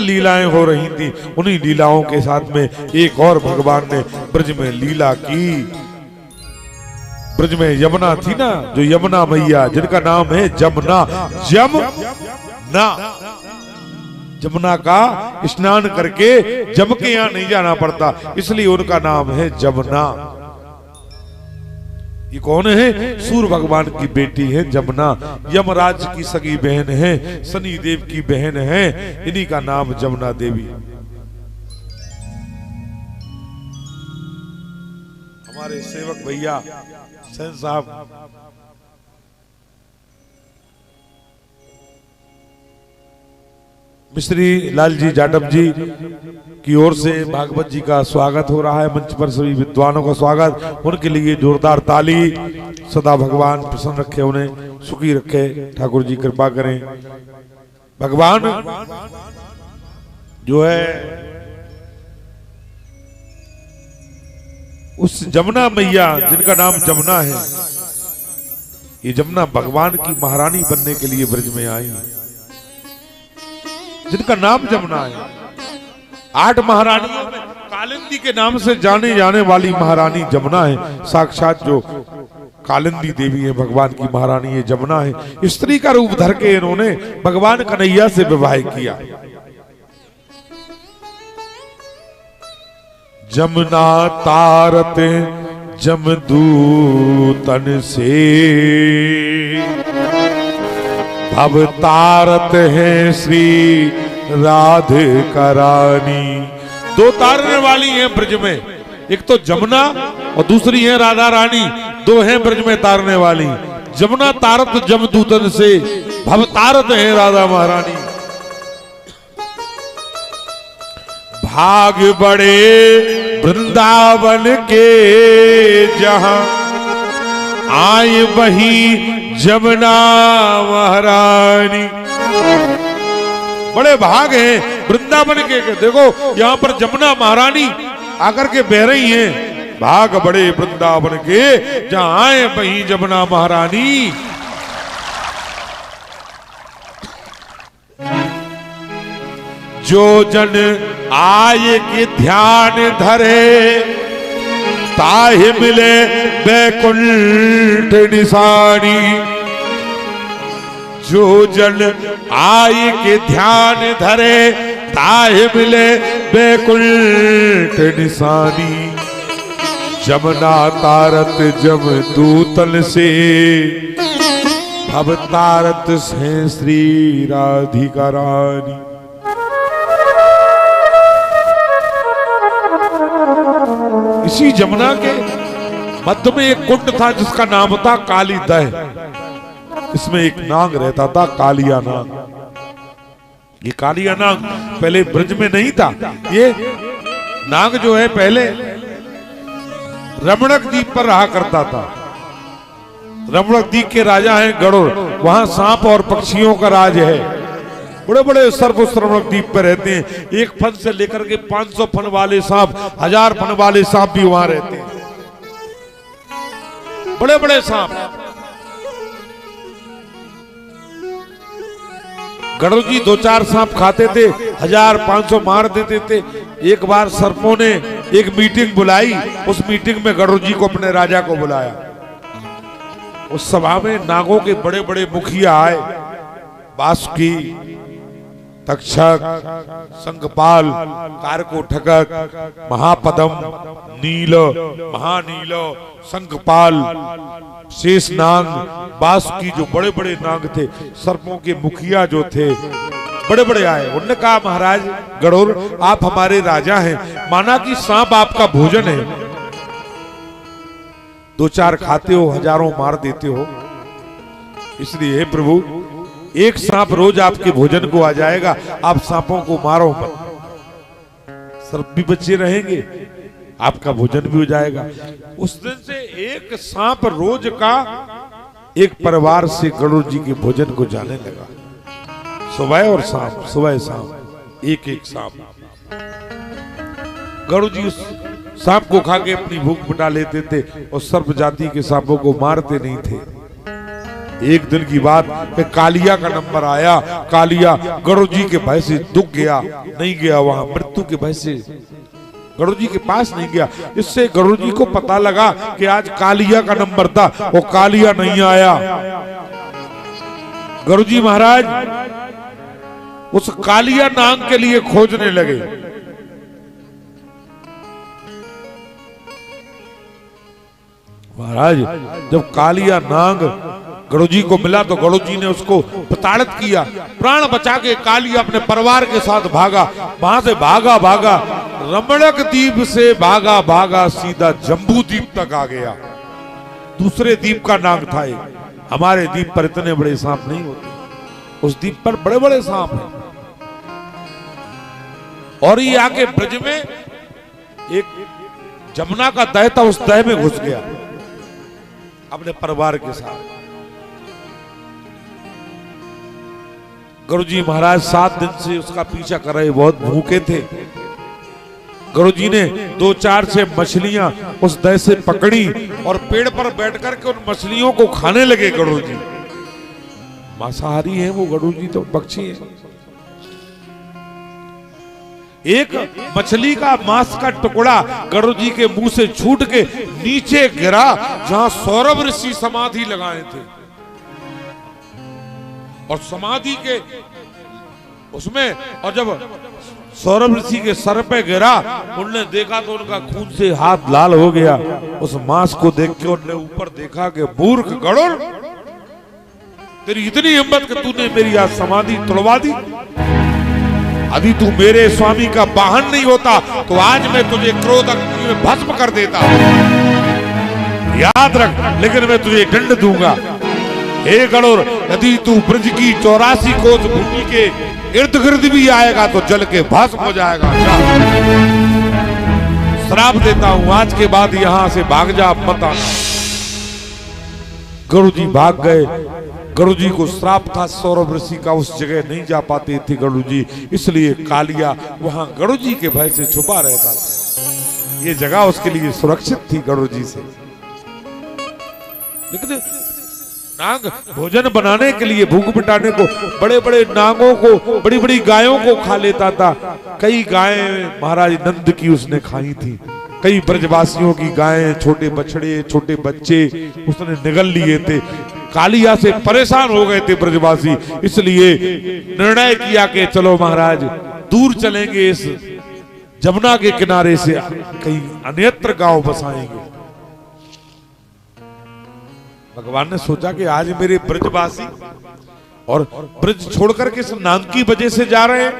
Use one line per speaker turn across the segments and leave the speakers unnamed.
लीलाएं हो रही थी। उन्हीं लीलाओं के साथ में एक और भगवान ने ब्रज में लीला की। ब्रज में यमुना थी ना, जो यमुना मैया जिनका नाम है जमुना, जमुना का स्नान करके जम के यहाँ नहीं जाना पड़ता, इसलिए उनका नाम है जमुना। ये कौन है? सूर्य भगवान की बेटी है जमुना, यमराज की सगी बहन है, शनि देव की बहन है, इन्हीं का नाम जमुना देवी। हमारे सेवक भैया सेन साहब मिश्री लाल जी जाटव जी की ओर से भागवत जी का स्वागत हो रहा है। मंच पर सभी विद्वानों का स्वागत, उनके लिए जोरदार ताली। सदा भगवान प्रसन्न रखे, उन्हें सुखी रखे, ठाकुर जी कृपा करें। भगवान जो है उस जमुना मैया जिनका नाम जमुना है, ये जमुना भगवान की महारानी बनने के लिए ब्रज में आई, जिनका नाम जमुना है। 8 महारानियों में कालिंदी के नाम से जाने जाने वाली महारानी जमुना है। साक्षात जो कालिंदी देवी है भगवान की महारानी, ये जमुना है। स्त्री का रूप धर के इन्होंने भगवान कन्हैया से विवाह किया। जमुना तारत जमदूतन से, भव तारत है श्री राधिका रानी। 2 तारने वाली हैं ब्रज में, एक तो जमुना और दूसरी है राधा रानी। 2 हैं ब्रज में तारने वाली। जमुना तारत जमदूतन से, भव तारत है राधा महारानी। भाग बड़े वृंदावन के जहां, आए वही जमुना महारानी। बड़े भाग हैं वृंदावन के। देखो यहाँ पर जमुना महारानी आकर के बह रही हैं। भाग बड़े वृंदावन के जहां आए वही जमुना महारानी। जो जन आए के ध्यान धरे, ताहि मिले बैकुंठ निशानी। जो जन आए के ध्यान धरे, ताहि मिले बैकुंठ निशानी। जमुना तारत जमदूतन से, भव तारत से श्री राधिका रानी। इसी जमुना के मध्य में एक कुंड था जिसका नाम था काली दह। इसमें एक नाग रहता था, कालिया नाग। ये कालिया नाग पहले ब्रज में नहीं था। ये नाग जो है पहले रमणक द्वीप पर रहा करता था। रमणक द्वीप के राजा हैं गरुड़, वहां सांप और पक्षियों का राज है। बड़े बड़े सर्प उस रमणक द्वीप पर रहते हैं। 1 फन से लेकर के 500 फन वाले सांप, 1000 फन वाले सांप भी वहां रहते हैं। बड़े बड़े सांप। गरुड़ जी 2-4 सांप खाते थे, 1000-500 मार देते थे। एक बार सर्पों ने एक मीटिंग बुलाई, उस मीटिंग में गरुड़ जी को अपने राजा को बुलाया। उस सभा में नागों के बड़े बड़े मुखिया आए, बासुकी, तक्षक, शंखपाल, कारकोठक, महापदम, नील, महानील, शंखपाल, शेषनाग, बासुकी, जो बड़े बड़े नाग थे, सर्पों के मुखिया जो थे, बड़े बड़े आए। उन्होंने कहा महाराज गरुड़, आप हमारे राजा हैं, माना कि सांप आपका भोजन है, 2-4 खाते हो, हजारों मार देते हो, इसलिए हे प्रभु, एक सांप रोज आपके भोजन को आ जाएगा, आप सांपों को मारो मत, सर्प भी बचे रहेंगे, आपका भोजन भी हो जाएगा। उस दिन से एक सांप रोज का एक परिवार से गरुड़ जी के भोजन को जाने लगा। सुबह और शाम, सुबह शाम एक एक सांप। गरुड़ जी उस सांप को खा के अपनी भूख मिटा लेते थे और सर्प जाति के सांपों को मारते नहीं थे। एक दिन की बात है, कालिया का नंबर आया। कालिया गरुड़ जी के भय से दुख गया, नहीं गया वहां, मृत्यु के भय से गरुड़ जी के पास नहीं गया। इससे गरुड़ जी को पता लगा कि आज कालिया का नंबर था, वो कालिया नहीं आया। गरुड़ जी महाराज उस कालिया नाग के लिए खोजने लगे। महाराज जब कालिया नाग गरुड़ जी को मिला तो गरुड़ जी ने उसको प्रताड़ित किया। प्राण बचा के कालिया अपने परिवार के साथ भागा। वहां से भागा भागा रमणक द्वीप से भागा भागा सीधा जम्बू द्वीप तक आ गया। दूसरे द्वीप का नाग था ये। हमारे द्वीप पर इतने बड़े सांप नहीं होते, उस द्वीप पर बड़े बड़े सांप हैं। और ये आके ब्रज में एक जमुना का दह था, उस दह में घुस गया अपने परिवार के साथ। गरुड़ जी महाराज 7 दिन से उसका पीछा कर रहे, बहुत भूखे थे। गरुड़ जी ने 2-4 से मछलियां उस दह से पकड़ी और पेड़ पर बैठ करके उन मछलियों को खाने लगे। गरुड़ जी मांसाहारी हैं, वो गरुड़ जी तो पक्षी हैं। एक मछली का मांस का टुकड़ा गरुड़ जी के मुंह से छूट के नीचे गिरा, जहां सौरभ ऋषि समाधि लगाए थे। और समाधि के उसमें, और जब सौरभ ऋषि के सर पे गिरा, उन्होंने देखा तो उनका खून से हाथ लाल हो गया। उस मांस को देख के उन्होंने ऊपर देखा कि मूर्ख गरुड़, तेरी इतनी हिम्मत कि तूने मेरी आज समाधि तोड़वा दी। यदि तू मेरे स्वामी का वाहन नहीं होता तो आज मैं तुझे क्रोध अग्नि में भस्म कर देता। याद रख, लेकिन मैं तुझे दंड दूंगा। हे गरुड़, यदि तू ब्रज की 84 कोस भूमि के इर्द गिर्द भी आएगा तो जल के भस्म हो जाएगा। श्राप देता हूं, आज के बाद यहां से भाग जा, मत आना। गरुड़ जी भाग गए। गरुड़ जी को श्राप था सौरभ ऋषि का, उस जगह नहीं जा पाते थे गरुड़ जी, इसलिए कालिया वहां गरुड़ जी के भय से छुपा रहता था। ये जगह उसके लिए सुरक्षित थी गरुड़ जी से। लेकिन नाग भोजन बनाने के लिए, भूख मिटाने को बड़े बड़े नागों को, बड़ी बड़ी गायों को खा लेता था। कई गायें महाराज नंद की उसने खाई थी, कई ब्रजवासियों की गायें, छोटे बछड़े, छोटे बच्चे उसने निगल लिए थे। कालिया से परेशान हो गए थे ब्रजवासी, इसलिए निर्णय किया कि चलो महाराज दूर चलेंगे, इस जमुना के किनारे से कहीं अन्यत्र गांव बसाएंगे। भगवान ने सोचा कि आज मेरे ब्रजवासी और ब्रज छोड़कर के इस नाग की वजह से जा रहे हैं।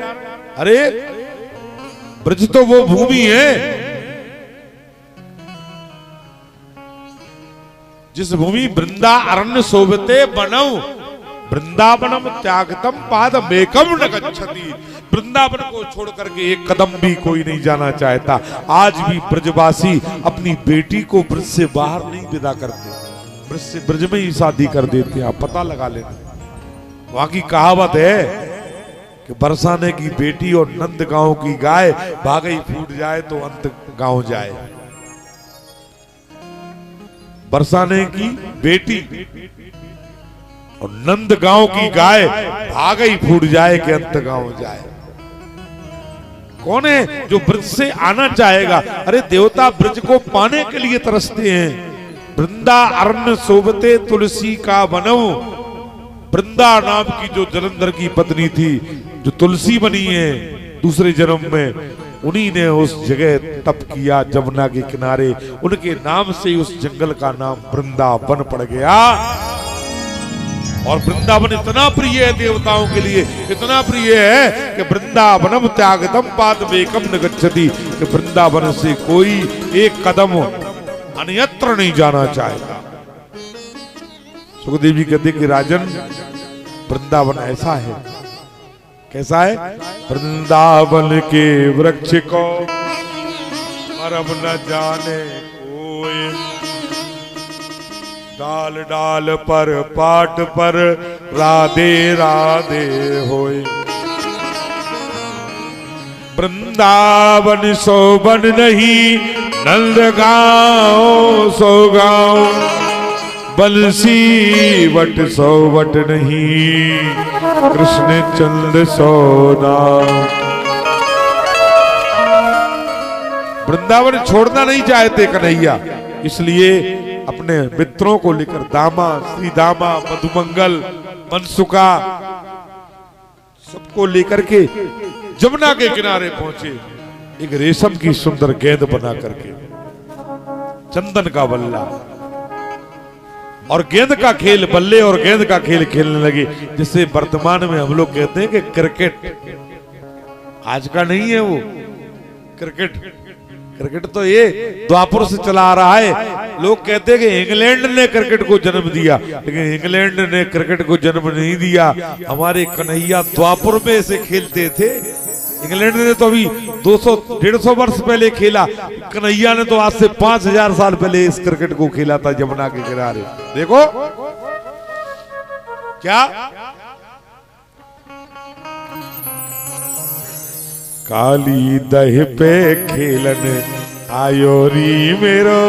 अरे ब्रज तो वो भूमि है जिस भूमि वृंदा अरण्य शोभते बनऊ, वृंदावनम त्यागतम पादमेकम न गच्छति। वृंदावन को छोड़ करके एक कदम भी कोई नहीं जाना चाहता। आज भी ब्रजवासी अपनी बेटी को ब्रज से बाहर नहीं विदा करते, ब्रज से ब्रज में ही शादी कर देते हैं। आप पता लगा लेना, वहां की कहावत है कि बरसाने की बेटी और नंद गांव की गाय, भागई फूट जाए तो अंत गांव जाए। बरसाने की बेटी और नंद गांव की गाय, भागई फूट जाए कि अंत गांव जाए। कौन है जो ब्रज से आना चाहेगा? अरे देवता ब्रज को पाने के लिए तरसते हैं। वृंदा अरण्य शोभते तुलसी का बनऊ। वृंदा नाम की जो जलंधर की पत्नी थी, जो तुलसी बनी है दूसरे जन्म में, उन्हीं ने उस जगह तप किया जमुना के किनारे। उनके नाम से उस जंगल का नाम वृंदावन पड़ गया। और वृंदावन इतना प्रिय है देवताओं के लिए, इतना प्रिय है कि वृंदावनम त्यागतम पादमेकम न गच्छति, कि वृंदावन से कोई एक कदम अन्यत्र नहीं जाना चाहेगा। सुखदेव जी कहते कि राजन, वृंदावन ऐसा है। कैसा है? वृंदावन के वृक्ष को मरम न जाने कोई, डाल डाल पर पाट पर राधे राधे होए। वृंदावन शोभन नहीं, नंद गाँव सो गाँव। बंसी वट सौ वट नहीं, कृष्ण चंद सौ नाम। वृंदावन छोड़ना नहीं चाहते कन्हैया, इसलिए अपने मित्रों को लेकर दामा, श्री दामा, मधुमंगल, मनसुका सबको लेकर के जमुना के किनारे पहुंचे। एक रेशम की सुंदर गेंद बना करके, चंदन का बल्ला और गेंद का खेल, बल्ले और गेंद का खेल खेलने लगे, जिससे वर्तमान में हम लोग कहते हैं कि क्रिकेट। आज का नहीं है वो क्रिकेट। क्रिकेट तो ये द्वापर से चला आ रहा है। लोग कहते हैं कि इंग्लैंड ने क्रिकेट को जन्म दिया, लेकिन इंग्लैंड ने क्रिकेट को जन्म नहीं दिया। हमारे कन्हैया द्वापर में से खेलते थे। इंग्लैंड ने तो अभी 200-150 वर्ष पहले खेला, कन्हैया ने तो आज से 5000 साल पहले इस क्रिकेट को खेला था जमुना के किनारे। देखो क्या काली दह पे खेलन आयोरी मेरो।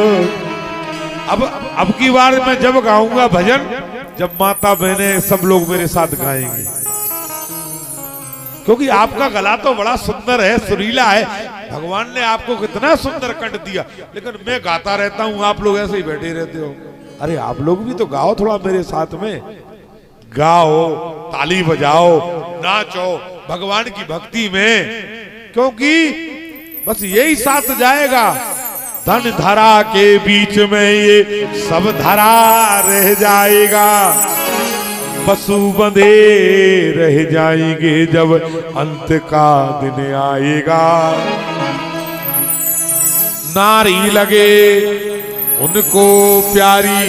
अब की बार मैं जब गाऊंगा भजन, जब माता बहनें सब लोग मेरे साथ गाएंगे, क्योंकि आपका गला तो बड़ा सुंदर है, सुरीला है। भगवान ने आपको कितना सुंदर कंठ दिया, लेकिन मैं गाता रहता हूं, आप लोग ऐसे ही बैठे रहते हो। अरे आप लोग भी तो गाओ थोड़ा मेरे साथ में, गाओ, ताली बजाओ, नाचो भगवान की भक्ति में, क्योंकि बस यही साथ जाएगा। धन धरा के बीच में ये सब धरा रह जाएगा, पशु बंधे रह जाएंगे जब अंत का दिन आएगा। नारी लगे उनको प्यारी,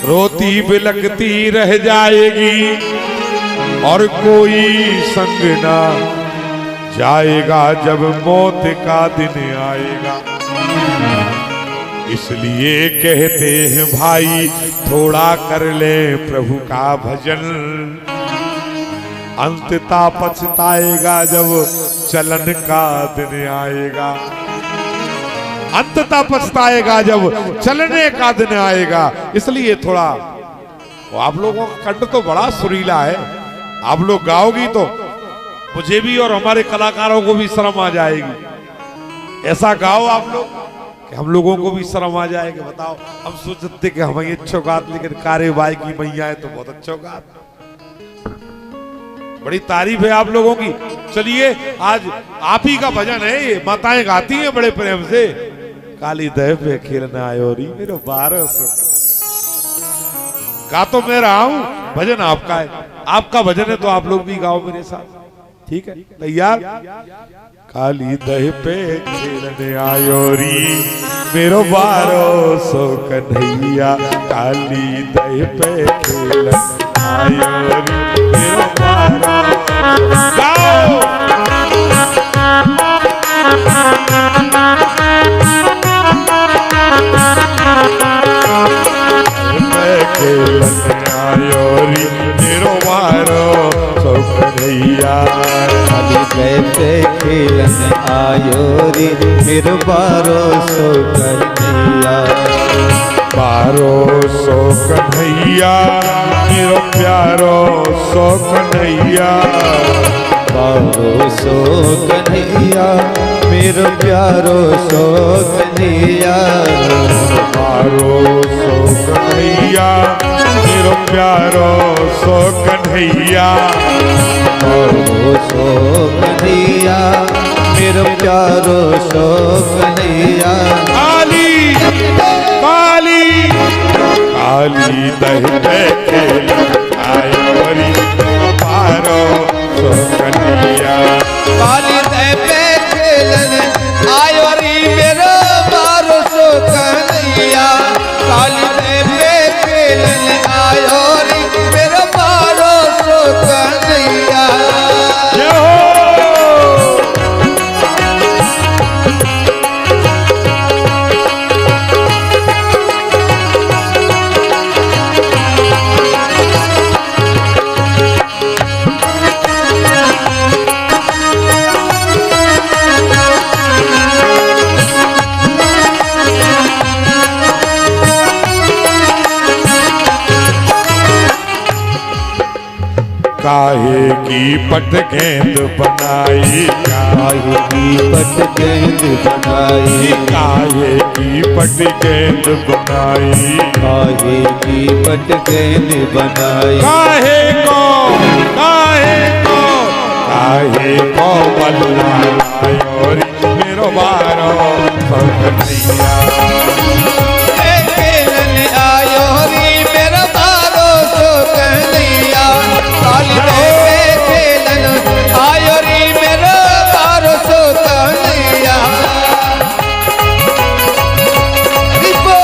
रोती बिलकती रह जाएगी, और कोई संग ना जाएगा जब मौत का दिन आएगा। इसलिए कहते हैं भाई थोड़ा कर ले प्रभु का भजन, अंतता पछताएगा जब चलन का दिन आएगा। अंतता पछताएगा जब चलने का दिन आएगा। इसलिए थोड़ा, आप लोगों का कंठ तो बड़ा सुरीला है, आप लोग गाओगी तो मुझे भी और हमारे कलाकारों को भी शर्म आ जाएगी। ऐसा गाओ आप लोग कि हम लोगों को भी शर्म आ जाएगी। बताओ, हम सोचते कि हमें अच्छो गात, लेकिन कार्यवाही की मैया है तो बहुत अच्छो गात। बड़ी तारीफ है आप लोगों की। चलिए आज आप ही का भजन है ये, माताएं गाती हैं बड़े प्रेम से। काली दह पे खेलना आयो री मेरो 1200। गा तो मैं रहा हूं, भजन आपका है, आपका भजन है तो आप लोग भी गाओ मेरे साथ, ठीक है? तैयार? काली दह पे खेलने आयो री मेरो 1200 कन्हैया, काली दह पे खेलने आयो री मेरो 1200। गाओ खेलने आयो री मेरो 1200 कन्हैया,
पे खेलन आयो रे मेरो 1200 कन्हैया।
1200 कन्हैया मेरो प्यारो 100 कन्हैया,
1200 कन्हैया मेरो प्यारो 100 कन्हैया।
1200 कन्हैया मेरो प्यारो 100 कन्हैया,
1200 कन्हैया मेरो प्यारो 100 कन्हैया।
काली काली काली दह पे खेल आयो री 1200 कन्हैया,
काली दह पे खेलन आयो री मेरो 1200 कन्हैया। काली दह पे खेलन आयो री मेरो 1200 कन्हैया।
काहे की पट गेंद बनाई,
काहे की पट गेंद बनाई,
काहे की पट गेंद बनाई,
काहे की पट गेंद बनाई,
काहे को काहे को बल्ला और मेरो बारो कन्हैया,
खेलन आयो री मेरा बारो सो कन्हैया, काली दे खेलन आयो री मेरा बारो सो कन्हैया। रिपो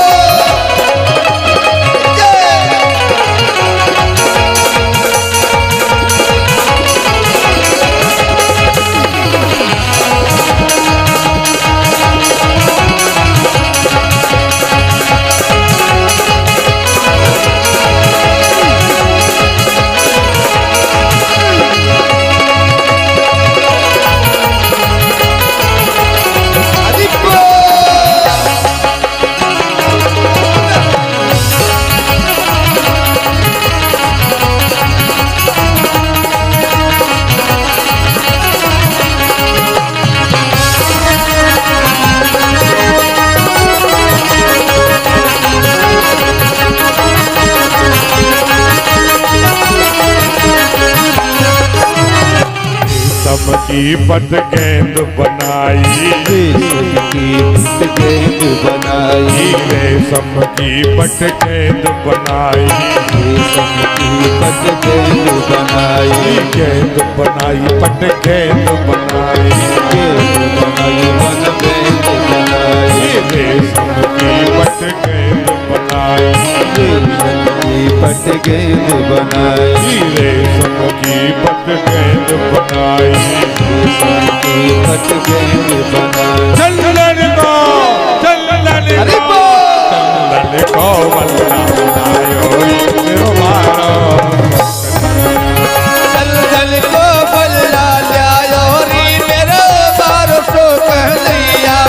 की पट गेंद बनाई,
रेशम की पट गेंद बनाई,
रेशम की पट गेंद बनाई,
रेशम की पट गेंद बनाई,
गेंद बनाई पट गेंद बनाई,
गेंद बनाई मन गेंद बनाई,
रेशम की पट गेंद बनाई,
रेशम की पट गेंद बनाई,
रेशम की पट गेंद बनाई,
रेशम की पट गेंद बनाई।
चलन को
अरे बो
चलन को बल्ला बनायो मेरो बारो,
चल चल को बल्ला लायो री मेरा बारो सो कन्हैया,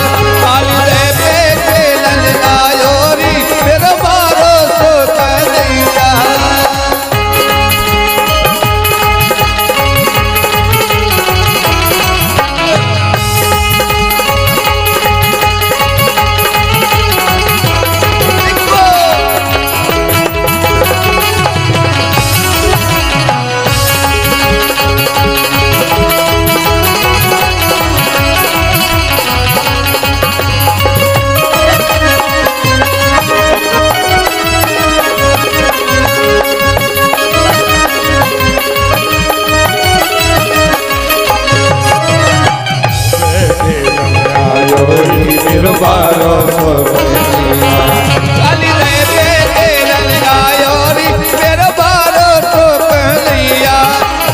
काली दे पे खेलन आयो री मेरा बारो सो कन्हैया।
मेरो बारो कन्हैया,
काली दे पे खेलन आयो री मेरा बारो सो कन्हैया,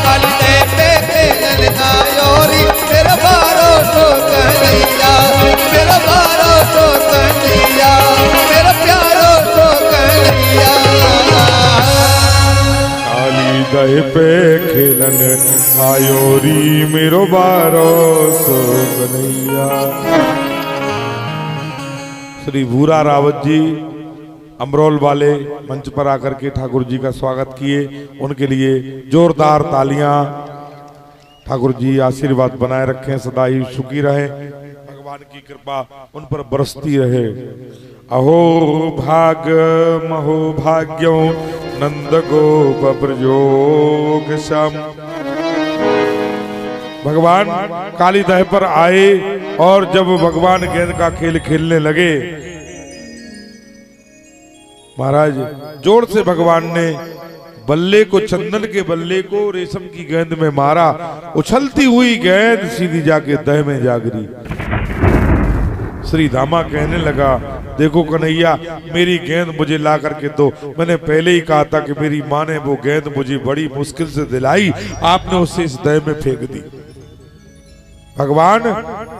काली दे पे खेलन आयो री मेरा बारो सो कन्हैया, मेरा बारो सो कन्हैया, मेरा प्यारो सो कन्हैया।
काली दह पे खेलन आयो री मेरो बारो सो कन्हैया। श्री भूरा रावत जी अमरोल वाले मंच पर आकर के ठाकुर जी का स्वागत किए, उनके लिए जोरदार तालियां। ठाकुर जी आशीर्वाद बनाए रखें, सदा ही सुखी रहे, भगवान की कृपा उन पर बरसती रहे। अहो भाग महो भाग्यो नंद गोप ब्रजोग श्याम। भगवान काली दह पर आए और जब भगवान गेंद का खेल खेलने लगे, महाराज जोर से भगवान ने बल्ले को, चंदन के बल्ले को रेशम की गेंद में मारा। उछलती हुई गेंद सीधी जाके दह में जा गिरी। श्री धामा कहने लगा, देखो कन्हैया, मेरी गेंद मुझे ला करके दो। मैंने पहले ही कहा था कि मेरी माँ ने वो गेंद मुझे बड़ी मुश्किल से दिलाई, आपने उसे इस दह में फेंक दी। भगवान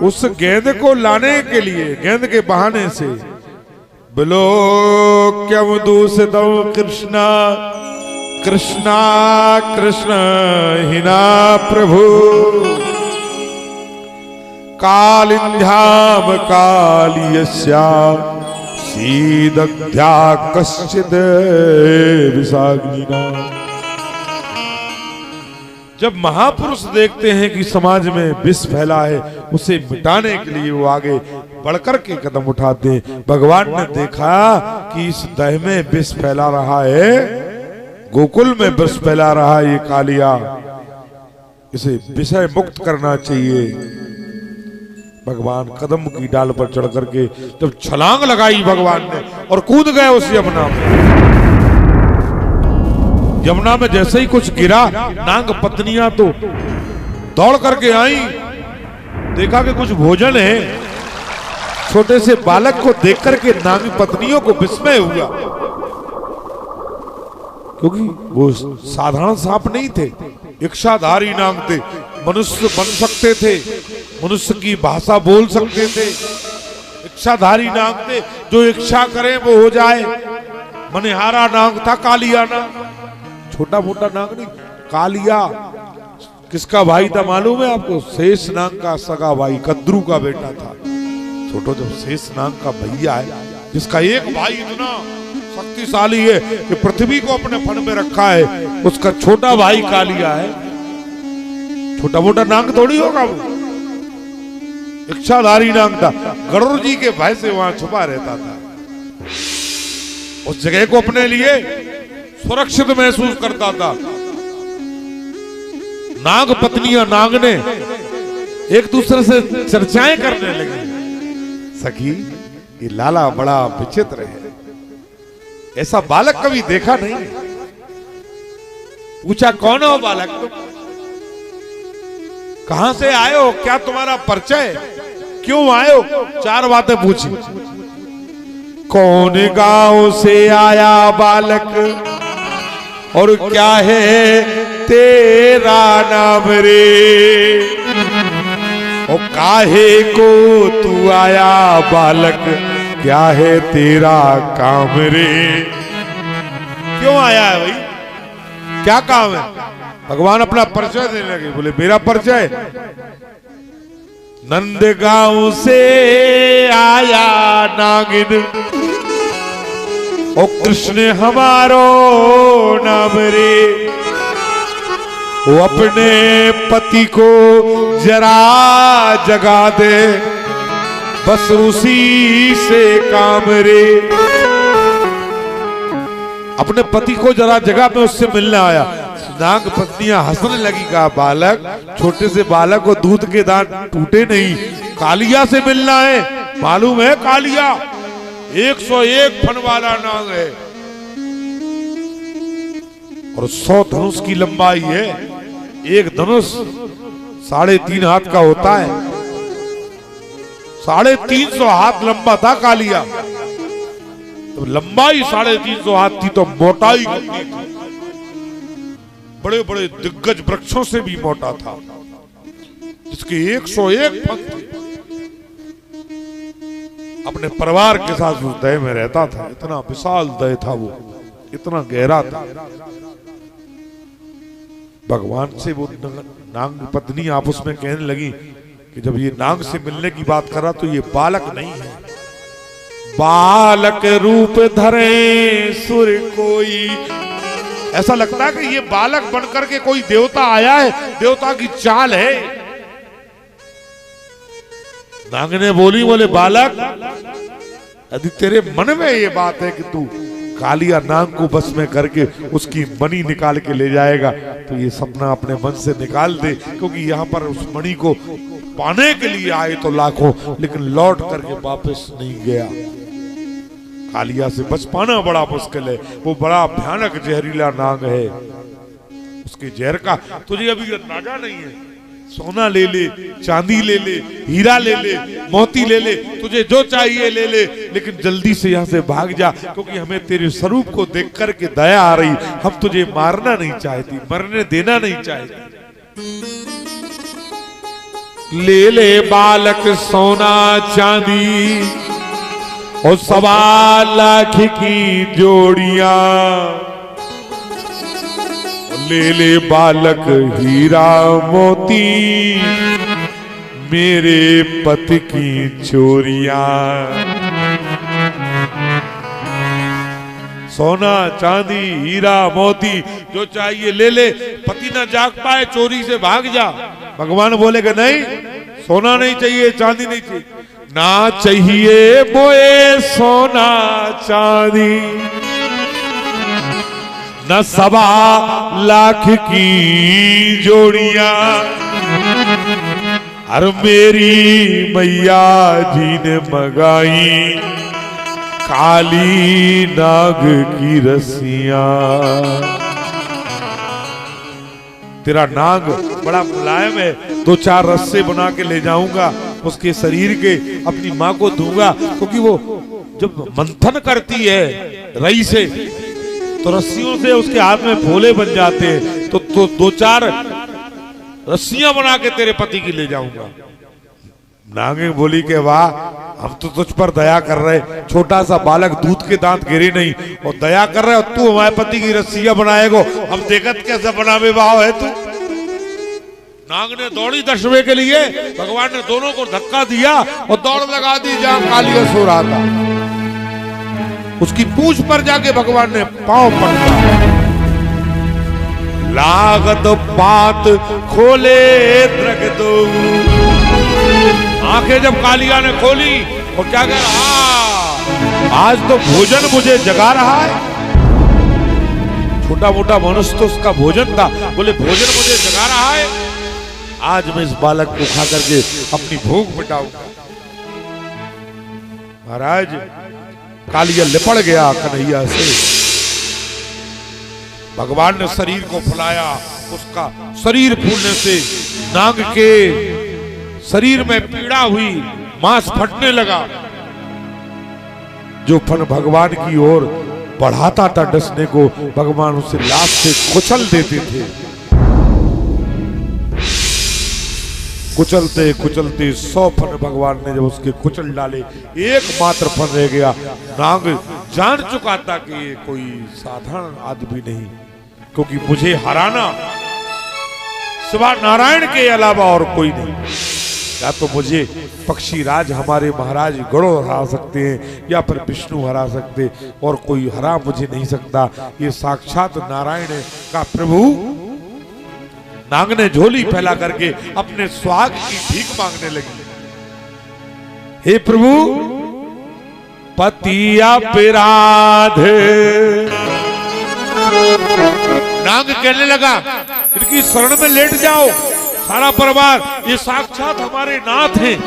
उस गेंद को लाने के लिए, गेंद के बहाने से, बोलो क्या दूषित कृष्णा कृष्णा कृष्ण हिना प्रभु, कालिंध्याम कालियस्या सीदग्ध्या कश्चिद विषाग्निना। जब महापुरुष देखते हैं कि समाज में विष फैला है, उसे मिटाने के लिए वो आगे बढ़कर के कदम उठाते हैं। भगवान ने देखा कि इस दह में विष फैला रहा है, गोकुल में विष फैला रहा है ये कालिया, इसे विषय मुक्त करना चाहिए। भगवान कदम की डाल पर चढ़ करके जब छलांग लगाई भगवान ने और कूद गए उस यमुना में। यमुना में जैसे ही कुछ गिरा, नाग पत्नियां तो दौड़ करके आई, देखा कि कुछ भोजन है। छोटे से बालक को देख करके नाग पत्नियों को विस्मय हुआ, क्योंकि वो साधारण सांप नहीं थे, इच्छाधारी नाग थे, मनुष्य बन सकते थे, मनुष्य की भाषा बोल सकते थे, इच्छाधारी नाग थे, जो इच्छा करे वो हो जाए। मनिहारा नाग था, कालिया नाग, छोटा मोटा नाग नहीं। कालिया किसका भाई था मालूम है आपको? शेष नाग का सगा भाई, कद्रू का बेटा था। छोटो जब शेष नाग का भैया है, जिसका एक भाई इतना शक्तिशाली है कि पृथ्वी को अपने फन में रखा है, उसका छोटा भाई कालिया है। छोटा मोटा नाग थोड़ी होगा वो, इच्छाधारी नाग था। गरुड़ जी के भय से वहां छुपा रहता था, उस जगह को अपने लिए सुरक्षित महसूस करता था। नाग पत्नियां नाग ने एक दूसरे से चर्चाएं करने लगी। सखी, ये लाला बड़ा विचित्र है, ऐसा बालक कभी देखा नहीं। पूछा, कौन हो बालक तुम? कहां से आए हो? क्या तुम्हारा परिचय? क्यों आए हो? चार बातें पूछी। कौन गांव से आया बालक और क्या है तेरा नाम रे? और काहे को तू आया बालक, क्या है तेरा काम रे? क्यों आया है भाई, क्या काम है? भगवान अपना परिचय देने लगे। बोले, मेरा परिचय, नंदगांव से आया नागिन, ओ कृष्ण हमारो नाम रे। वो अपने पति को जरा जगा दे, बस उसी से काम रे। अपने पति को जरा जगह में उससे मिलने आया। नाग पत्नियां हंसने लगी, कहा, बालक, छोटे से बालक को दूध के दांत टूटे नहीं, कालिया से मिलना है। मालूम है कालिया 101 फन वाला नाग है और 100 धनुष की लंबाई है। एक धनुष 3.5 हाथ का होता है। 350 हाथ लंबा था कालिया, तो लंबाई 350 हाथ थी, तो मोटाई कितनी थी? बड़े बड़े दिग्गज वृक्षों से भी मोटा था, जिसके 101 फन थे। अपने परिवार के साथ उस दह में रहता था। इतना विशाल दह था वो, इतना गहरा था। भगवान से वो नाग पत्नी आपस में कहने लगी कि जब ये नाग से मिलने की बात करा तो ये बालक नहीं है, बालक रूप धरे सुर कोई। ऐसा लगता है कि ये बालक बनकर के कोई देवता आया है, देवता की चाल है। नाग ने बोली, बोले, बालक, यदि तेरे मन में ये बात है कि तू कालिया नाग को बस में करके उसकी मणि निकाल के ले जाएगा, तो ये सपना अपने मन से निकाल दे, क्योंकि यहाँ पर उस मणि को पाने के लिए आए तो लाखों, लेकिन लौट करके वापस नहीं गया। कालिया से बच पाना बड़ा मुश्किल है, वो बड़ा भयानक जहरीला नाग है। उसके जहर का तुझे अभी अंदाजा नहीं है। सोना ले ले, चांदी ले ले, हीरा ले ले, मोती ले ले, तुझे जो चाहिए ले ले, लेकिन जल्दी से यहाँ से भाग जा, क्योंकि हमें तेरे स्वरूप को देख करके दया आ रही। हम तुझे मारना नहीं चाहती, मरने देना नहीं चाहती। ले ले बालक सोना चांदी और 1.25 लाख की जोड़ियां, ले ले बालक हीरा मोती, मेरे पति की चोरियां। सोना चांदी हीरा मोती जो चाहिए ले ले, पति ना जाग पाए चोरी से भाग जा। भगवान बोले कि नहीं, सोना नहीं चाहिए, चांदी नहीं चाहिए। ना चाहिए मोए सोना चांदी, न 1.25 लाख की जोड़ियां, और मेरी मैया जी ने मंगाई काली नाग की रस्सियां। तेरा नाग बड़ा मुलायम है, 2-4 रस्से बना के ले जाऊंगा, उसके शरीर के अपनी माँ को दूंगा, क्योंकि वो जब मंथन करती है रई से तो रस्सियों से उसके हाथ में फोले बन जाते हैं, तो 2-4 रस्सियां बना के तेरे पति की ले जाऊंगा। नागे बोली के वाह, हम तो तुझ पर दया कर रहे, छोटा सा बालक दूध के दांत गिरे नहीं और दया कर रहे, और तू हमारे पति की रस्सियां बनाएगो, हम देखत कैसे बनावे वाह है तू। नाग ने दौड़ी 10वें के लिए, भगवान ने दोनों को धक्का दिया और दौड़ लगा दी जहां कालिया सो रहा था। उसकी पूंछ पर जाके भगवान ने पांव पटका। लागत बात खोले द्रग दो, आंखें जब कालिया ने खोली और क्या कह रहा, आज तो भोजन मुझे जगा रहा है। छोटा मोटा मनुष्य तो उसका भोजन था, बोले भोजन मुझे जगा रहा है, आज मैं इस बालक को खा करके अपनी भूख मिटाऊंगा। महाराज कालिया लिपट गया कन्हैया से। भगवान ने शरीर को फुलाया, उसका शरीर फूलने से नाग के शरीर में पीड़ा हुई, मांस फटने लगा। जो फन भगवान की ओर बढ़ाता था डसने को, भगवान उसे लात से कुचल देते थे। कुचलते कुचलते 100 फन भगवान ने जब उसके कुचल डाले, एकमात्र फन रह गया। नाग जान चुका था कि ये कोई साधारण आदमी नहीं, क्योंकि मुझे हराना सिवा नारायण के अलावा और कोई नहीं। या तो मुझे पक्षीराज हमारे महाराज गणों हरा सकते हैं, या फिर विष्णु हरा सकते, और कोई हरा मुझे नहीं सकता। ये साक्षात नारायण का प्रभु। नाग ने झोली फैला करके अपने स्वाग की भीख मांगने लगी। हे प्रभु, पतिया पिराध। नाग कहने लगा, इनकी शरण में लेट जाओ सारा परिवार, ये साक्षात हमारे नाथ हैं।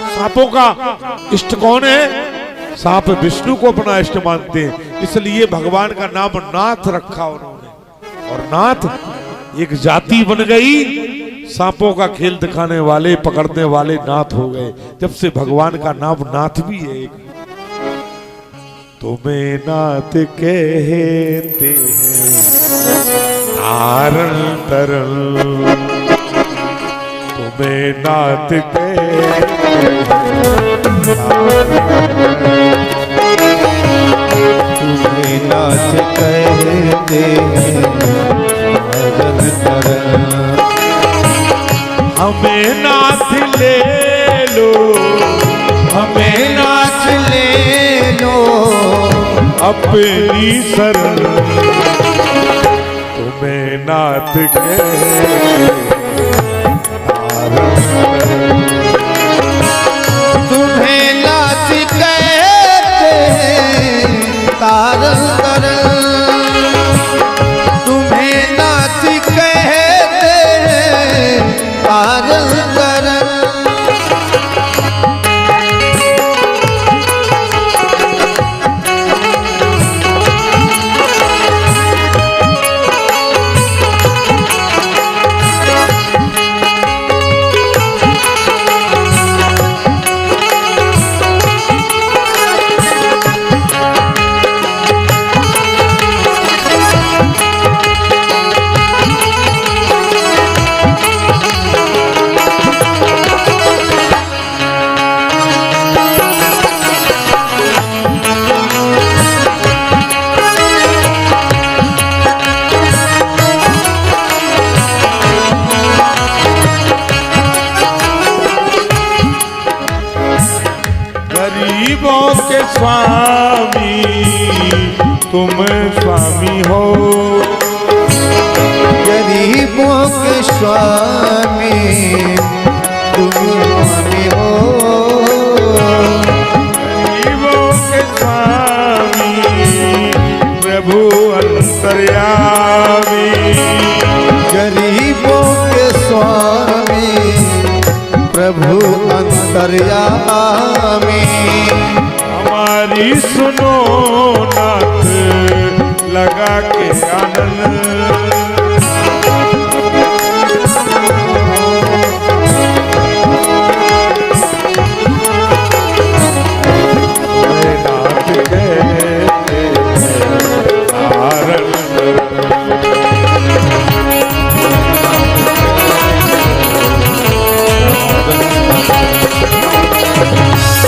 सांपों का इष्ट कौन है? सांप विष्णु को अपना इष्ट मानते हैं, इसलिए भगवान का नाम नाथ रखा उन्होंने। और नाथ एक जाति बन गई, सांपों का खेल दिखाने वाले, पकड़ने वाले नाथ हो गए। जब से भगवान का नाम नाथ भी है। तुम्हें नाथ कहते हैं तारण तरल, तुम्हें नाथ कहते हैं,
तुम्हें नाथ कहते हैं
हमें नाथ ले लो,
हमें नाथ ले लो
अपनी शरण, तुम्हें नाथ के
तुम्हें नाथ कहते हैं तारण तरल, तुम्हें नाथ कहते हैं तारण तरल।
गरीबों के स्वामी तुम स्वामी हो,
गरीबों के स्वामी तुम स्वामी हो,
गरीबों के स्वामी प्रभु अंतर्यामी,
गरीबों के स्वामी प्रभु अंतर्यामी।
हमारी सुनो नाथ लगा के आनंद, नाथ कहते आनंद।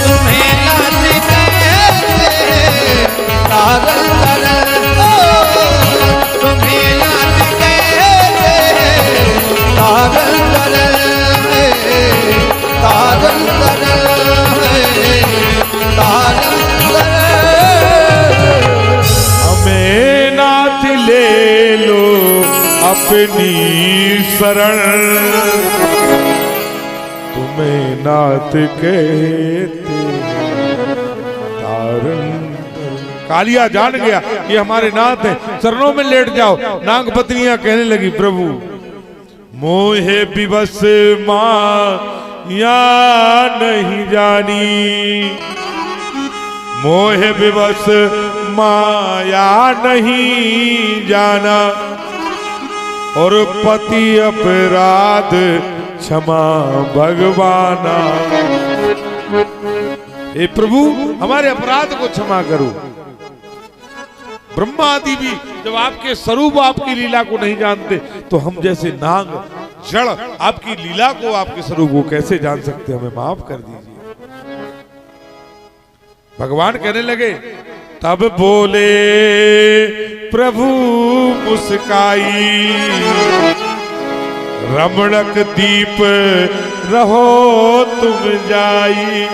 तुम्हें नाथ कहते तारन तरन, तुम्हें नाथ कहते तारन तरन, तारन तरन, तारन तरन।
हमें नाथ ले लो अपनी शरण, तुम्हें नाथ कहते तारण। कालिया जान गया कि हमारे नाथ हैं, चरणों में लेट जाओ। नाग पत्नियां कहने लगी प्रभु मोहे विवश माया नहीं जानी, मोहे विवश माया नहीं जाना, और पति अपराध क्षमा भगवाना। हे प्रभु हमारे अपराध को क्षमा करो। ब्रह्मा आदि भी जब आपके स्वरूप आपकी लीला को नहीं जानते तो हम जैसे नाग जड़ आपकी लीला को आपके स्वरूप को कैसे जान सकते, हमें माफ कर दीजिए। भगवान कहने लगे, तब बोले प्रभु मुस्काई, रमणक दीप रहो तुम जाई।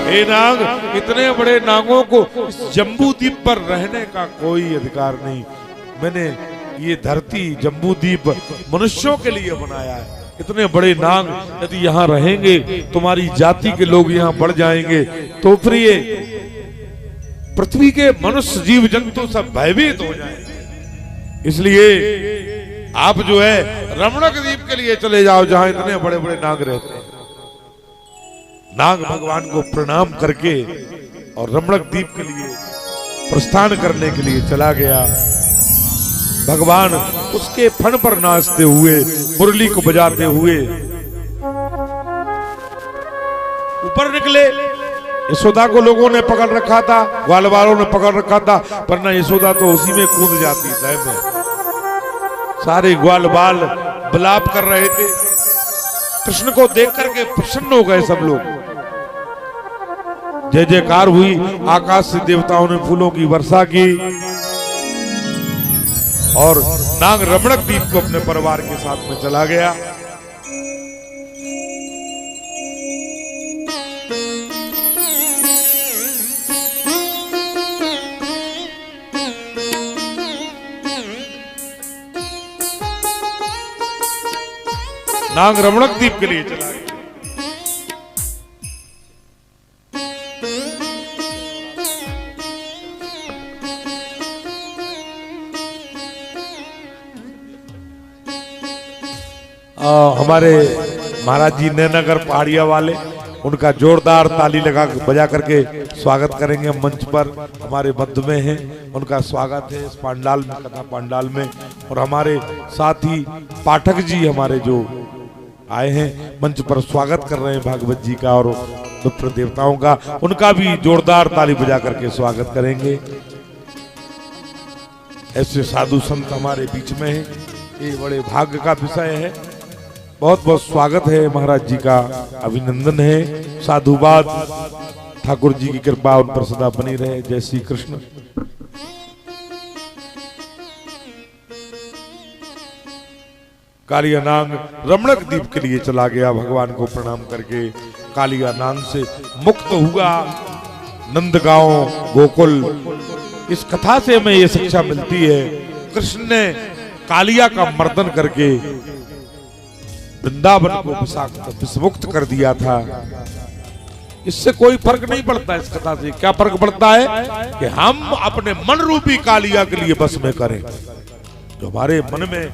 हे नाग, इतने बड़े नागों को इस जम्बू द्वीप पर रहने का कोई अधिकार नहीं। मैंने ये धरती जम्बू द्वीप मनुष्यों के लिए बनाया है। इतने बड़े नाग यदि यहाँ रहेंगे, तुम्हारी जाति के लोग यहाँ बढ़ जाएंगे, तो फिर ये पृथ्वी के मनुष्य जीव जंतु सब भयभीत हो जाएंगे। इसलिए आप जो है रमणक द्वीप के लिए चले जाओ, जहां इतने बड़े बड़े नाग रहते हैं। नाग भगवान को प्रणाम करके और रमणक द्वीप के लिए प्रस्थान करने के लिए चला गया। भगवान उसके फन पर नाचते हुए, मुरली को बजाते हुए ऊपर निकले। यशोदा को लोगों ने पकड़ रखा था, ग्वाल वालों ने पकड़ रखा था, पर ना यशोदा तो उसी में कूद जाती है में। सारे ग्वाल बाल विलाप कर रहे थे। कृष्ण को देख करके प्रसन्न हो गए सब लोग। जय जयकार हुई, आकाश से देवताओं ने फूलों की वर्षा की और नाग रमणक द्वीप को अपने परिवार के साथ में चला गया। नाग रमणक द्वीप के लिए चला गया। हमारे महाराज जी नैनगर पहाड़िया वाले, उनका जोरदार ताली लगा बजा करके स्वागत करेंगे। मंच पर हमारे मध्य में हैं, उनका स्वागत है इस पांडाल में, कथा पांडाल में। और हमारे साथी पाठक जी हमारे जो आए हैं मंच पर स्वागत कर रहे हैं भागवत जी का और विप्र देवताओं का, उनका भी जोरदार ताली बजा करके स्वागत करेंगे। ऐसे साधु संत हमारे बीच में हैं, ये बड़े भाग्य का विषय है। बहुत बहुत स्वागत है, महाराज जी का अभिनंदन है, साधुवाद। ठाकुर जी की कृपा उन पर सदा बनी रहे। जय श्री कृष्ण। कालिया नाग रमणक द्वीप के लिए चला गया, भगवान को प्रणाम करके कालिया नाग से मुक्त हुआ। नंदगांव गोकुल, इस कथा से हमें ये शिक्षा मिलती है, कृष्ण ने कालिया का मर्दन करके वृंदावन को विषमुक्त कर दिया था। इससे कोई फर्क नहीं पड़ता। इस कथा से क्या फर्क पड़ता है कि हम अपने मन रूपी कालिया के लिए बस में करें। जो हमारे मन में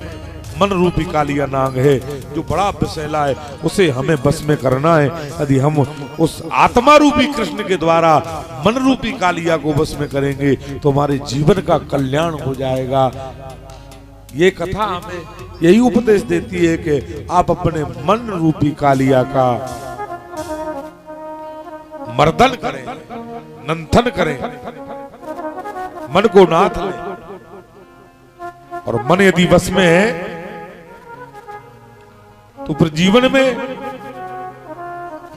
मन रूपी कालिया नाग है, जो बड़ा विषैला है, उसे हमें बस में करना है। यदि हम उस आत्मा रूपी कृष्ण के द्वारा मन रूपी कालिया को बस में करेंगे तो हमारे जीवन का कल्याण हो जाएगा। ये कथा हमें यही उपदेश देती है कि आप अपने मन रूपी कालिया का मर्दन करें, मंथन करें, मन को नाथ लें। और मन यदि बस में है तो फिर जीवन में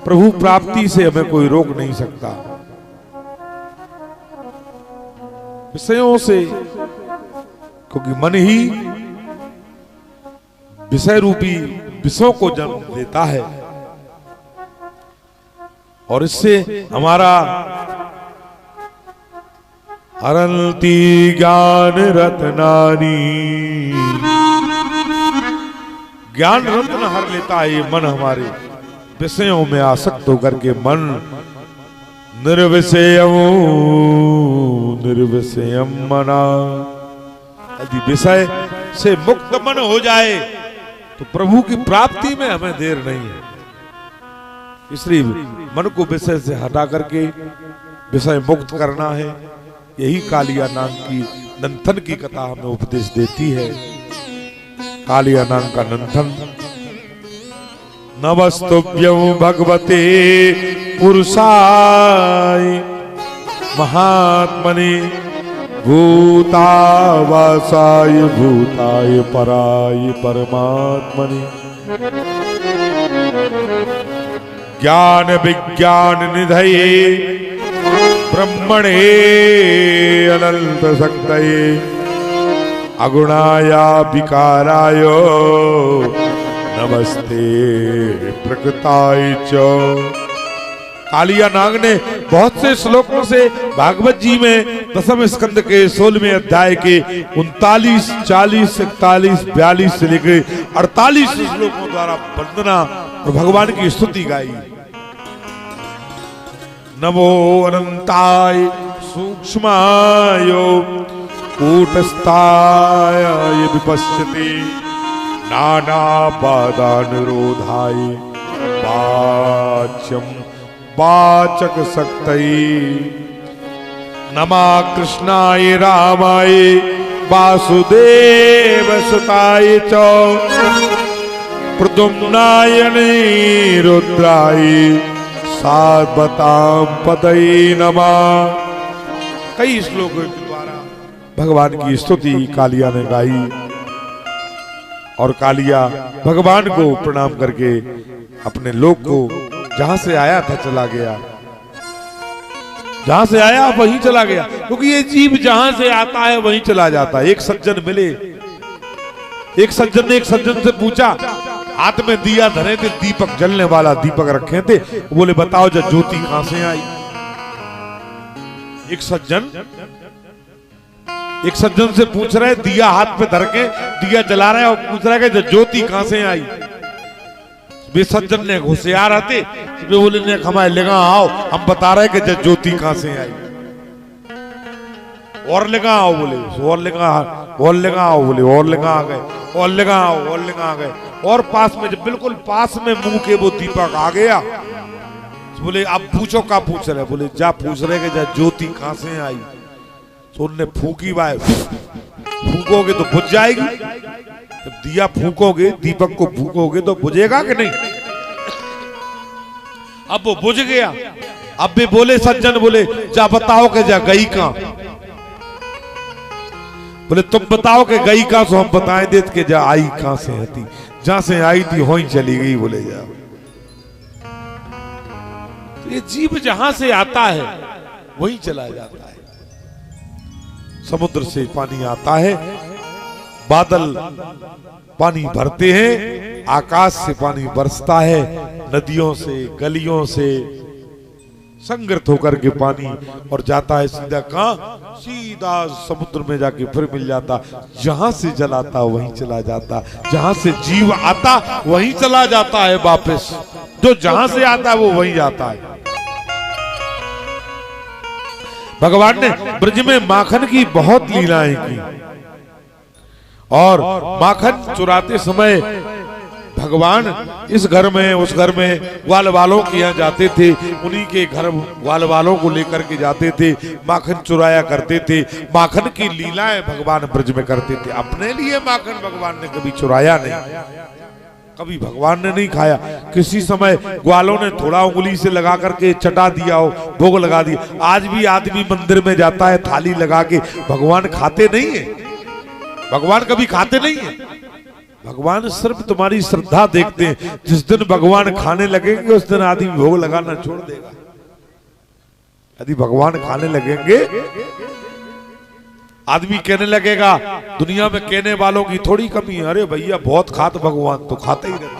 प्रभु प्राप्ति से हमें कोई रोक नहीं सकता। विषयों से, क्योंकि मन ही विषय रूपी विषयों को जन्म देता है और इससे हमारा हरन्ति ज्ञान रत्नानी, ज्ञान रत्न हर लेता है ये मन। हमारे विषयों में आसक्त होकर के मन निर्विषयम निर्विषयम मना, यदि विषय से मुक्त मन हो जाए तो प्रभु की प्राप्ति में हमें देर नहीं है। इसलिए मन को विषय से हटा करके विषय मुक्त करना है। यही कालिया नाग की नंथन की कथा हमें उपदेश देती है। कालिया नाग का नंथन। नमस्तुभ्यं भगवते पुरुषाय महात्मने भूतावासाय भूताय पराय परमात्मने ज्ञान विज्ञान निधये ब्रह्मणे अनंत शक्तये अगुणाया विकाराय नमस्ते प्रकृताय च। कालिया नाग ने बहुत से श्लोकों से भागवत जी में दसम स्कंद के 16वें अध्याय के 39, 40, 41, 42 से लेकर 48 श्लोकों द्वारा वंदना और भगवान की स्तुति गाई। नमो अनंताय सूक्ष्माय कूटस्थाय विपश्यति नाना पादानुरोधाय वाच्यम वाचक शक्तये नमः कृष्णाय रामाय वासुदेव सुताय च प्रद्युम्नाय रुद्राय साधवतां पदये नमः। कई श्लोकों के द्वारा भगवान की स्तुति कालिया ने गाई और कालिया भगवान को प्रणाम करके अपने लोक को, जहां से आया था, चला गया। जहां से आया वहीं चला गया, क्योंकि ये जीव जहां से आता है वहीं चला जाता है। एक सज्जन मिले, एक सज्जन ने एक सज्जन से पूछा, हाथ में दिया धरे थे, दीपक जलने वाला दीपक रखे थे, बोले बताओ जब ज्योति कहां से आई। एक सज्जन से पूछ रहे, दिया हाथ पे धर के दिया जला रहे और पूछ रहे कि ज्योति कहां से आई। वे सज्जन ने होशियार आते बोले ने हमारे लगा आओ, हम बता रहे कि ज्योति कहां से आई। और लगा आओ बोले, और लगा आओ बोले, और लगा आ गए, और लगा आओ, और लगा आ गए। और पास में, जब बिल्कुल पास में मुंह के वो दीपक आ गया, बोले अब पूछो क्या पूछ रहे। बोले जा पूछ रहे कि ज्योति कहां से आई। तो उनने फूकी बाय, फूकोगे तो बुझ जाएगी। जब दिया फूकोगे, दीपक को फूकोगे तो बुझेगा कि नहीं। अब वो बुझ गया। अब भी बोले सज्जन, बोले जा बताओ कि जा गई कहां। बोले तुम बताओ कि गई कहां, सो हम बताएं देते कि जा आई कहां से हती। जहां से आई थी वहीं चली गई। बोले जा, तो ये जीव जहां से आता है वहीं चला जाता है। समुद्र से पानी आता है, बादल पानी भरते हैं, आकाश से पानी बरसता है, नदियों से गलियों से संगृत होकर के पानी और जाता है सीधा कहां, सीधा समुद्र में जाके फिर मिल जाता। जहां से जल आता वहीं चला जाता, जहां से जीव आता वहीं चला जाता है वापस, जो जहां से आता है वो वहीं जाता है। भगवान ने ब्रज में माखन की बहुत लीलाएं की और माखन चुराते समय भगवान इस घर में उस घर में ग्वाल वालों के यहाँ जाते थे, उन्हीं के घर ग्वाल वालों को लेकर के जाते थे, माखन चुराया करते थे। माखन की लीलाएं भगवान ब्रज में करते थे। अपने लिए माखन भगवान ने कभी चुराया नहीं, कभी भगवान ने नहीं खाया। किसी समय ग्वालों ने थोड़ा उंगली से लगा करके चटा दिया हो, भोग लगा दिया। आज भी आदमी मंदिर में जाता है थाली लगा के, भगवान खाते नहीं है, भगवान कभी खाते नहीं है। भगवान सिर्फ तुम्हारी श्रद्धा देखते हैं। जिस दिन भगवान खाने लगेंगे उस दिन आदमी भोग लगाना छोड़ देगा। यदि भगवान खाने लगेंगे आदमी कहने लगेगा, दुनिया में कहने वालों की थोड़ी कमी है, अरे भैया बहुत खाते भगवान तो खाते ही रहते।